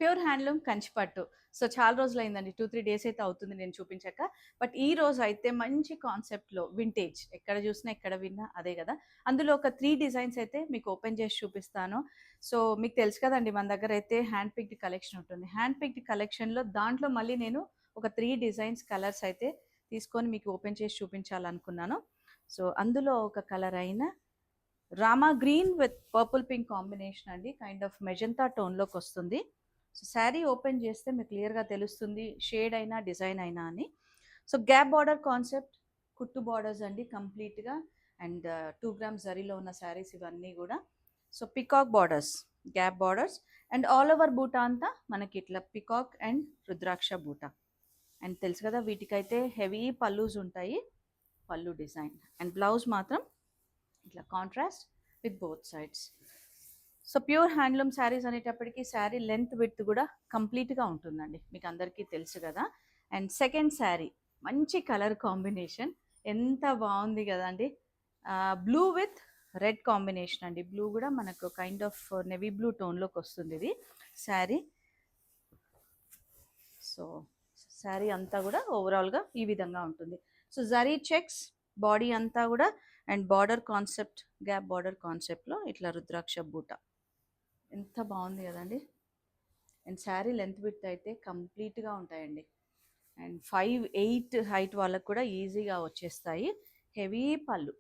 Pure handloom కంచిపట్టు. So, చాలా రోజులైందండి. 2, 3 days అయితే అవుతుంది నేను చూపించాక. బట్ ఈ రోజు అయితే మంచి కాన్సెప్ట్‌లో వింటేజ్ ఎక్కడ చూసినా, ఎక్కడ విన్నా అదే గదా! అందులో ఒక 3 డిజైన్స్ అయితే మీకు ఓపెన్ చేసి చూపిస్తాను. సో, మీకు తెలుసు కదండీ మన దగ్గరైతే హ్యాండ్ పిక్డ్ కలెక్షన్ ఉంటుంది. హ్యాండ్ పిక్డ్ కలెక్షన్‌లో దాంట్లో మళ్ళీ నేను ఒక 3 డిజైన్స్ కలర్స్ అయితే తీసుకొని మీకు ఓపెన్ చేసి చూపించాలనుకున్నాను. సో, అందులో ఒక కలర్ అయిన Rama green with purple pink combination అండి. కైండ్ ఆఫ్ మెజంతా టోన్‌లోకొస్తుంది. సో, శారీ ఓపెన్ చేస్తే మీకు క్లియర్‌గా తెలుస్తుంది షేడ్ అయినా, డిజైన్ అయినా అని. సో, గ్యాప్ బార్డర్ కాన్సెప్ట్, కుట్టు బార్డర్స్ అండి కంప్లీట్‌గా. అండ్ 2 గ్రామ్స్ జరీలో ఉన్న శారీస్ ఇవన్నీ గూడా. So, peacock borders, gap borders and all over బూటా అంతా మనకి ఇట్లా పికాక్ అండ్ రుద్రాక్ష బూటా. అండ్ తెలుసు కదా వీటికైతే హెవీ పల్లూస్ ఉంటాయి. పల్లు డిజైన్ అండ్ బ్లౌజ్ మాత్రం ఇట్లా contrast with both sides. So, pure handloom saris అనేటప్పటికి శారీ లెంత్ విడ్త్ కూడా కంప్లీట్‌గా ఉంటుందండి. మీకు అందరికీ తెలుసు కదా! అండ్ సెకండ్ శారీ మంచి కలర్ కాంబినేషన్. ఎంత బావుంది గదండీ! బ్లూ విత్ రెడ్ కాంబినేషన్ అండి. బ్లూ గూడా మనకు కైండ్ ఆఫ్ నేవీ బ్లూ టోన్‌లోకొస్తుంది ఇది శారీ. సో, శారీ అంతా గూడా ఓవరాల్‌గా ఈ విధంగా ఉంటుంది. సో, జరీ చెక్స్ బాడీ అంతా గూడా and border concept, gap border కాన్సెప్ట్‌లో ఇట్లా రుద్రాక్ష బూట. ఎంత బాగుంది కదండి! అండ్ శారీ లెంత్ విడ్త్ అయితే కంప్లీట్‌గా ఉంటాయండి. అండ్ 5, 8 హైట్ వాళ్ళకి కూడా ఈజీగా వచ్చేస్తాయి. హెవీ పళ్ళు.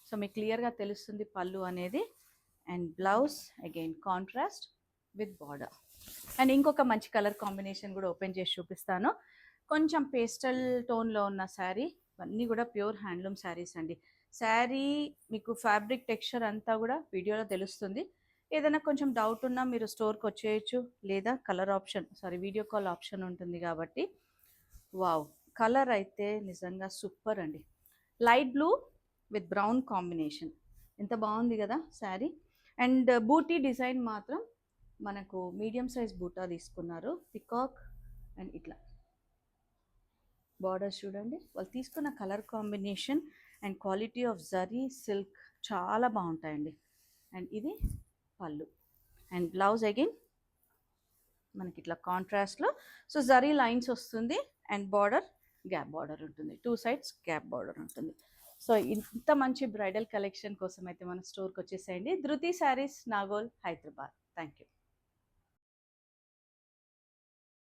సో, మీకు క్లియర్‌గా తెలుస్తుంది పళ్ళు అనేది. And blouse again contrast with border. And ఇంకొక మంచి కలర్ కాంబినేషన్ కూడా ఓపెన్ చేసి చూపిస్తాను. కొంచెం పేస్టల్ టోన్‌లో ఉన్న శారీ. ఇవన్నీ కూడా ప్యూర్ హ్యాండ్లూమ్ శారీస్ అండి. శారీ మీకు ఫ్యాబ్రిక్ టెక్స్చర్ అంతా కూడా వీడియోలో తెలుస్తుంది. ఏదైనా కొంచెం డౌట్ ఉన్నా మీరు స్టోర్‌కి వచ్చేయచ్చు. లేదా colour option video call option ఉంటుంది కాబట్టి. వావ్! కలర్ అయితే నిజంగా సూపర్ అండి. Light blue with brown combination. ఎంత బాగుంది కదా శారీ. అండ్ బూటీ డిజైన్ మాత్రం మనకు మీడియం సైజ్ బూటా తీసుకున్నారు. పికాక్ అండ్ ఇట్లా బార్డర్స్ చూడండి. వాళ్ళు తీసుకున్న colour combination and quality of zari silk చాలా బాగుంటాయండి. అండ్ ఇది పళ్ళు అండ్ బ్లౌజ్ అగైన్ మనకి ఇట్లా కాంట్రాస్ట్లో. సో, జరీ లైన్స్ వస్తుంది అండ్ బార్డర్ గ్యాప్ బార్డర్ ఉంటుంది. 2 సైడ్స్ గ్యాప్ బార్డర్ ఉంటుంది. సో, ఇంత మంచి బ్రైడల్ కలెక్షన్ కోసం అయితే మన స్టోర్కి వచ్చేసేయండి. Dhruti sarees, Nagole, Hyderabad. Thank you.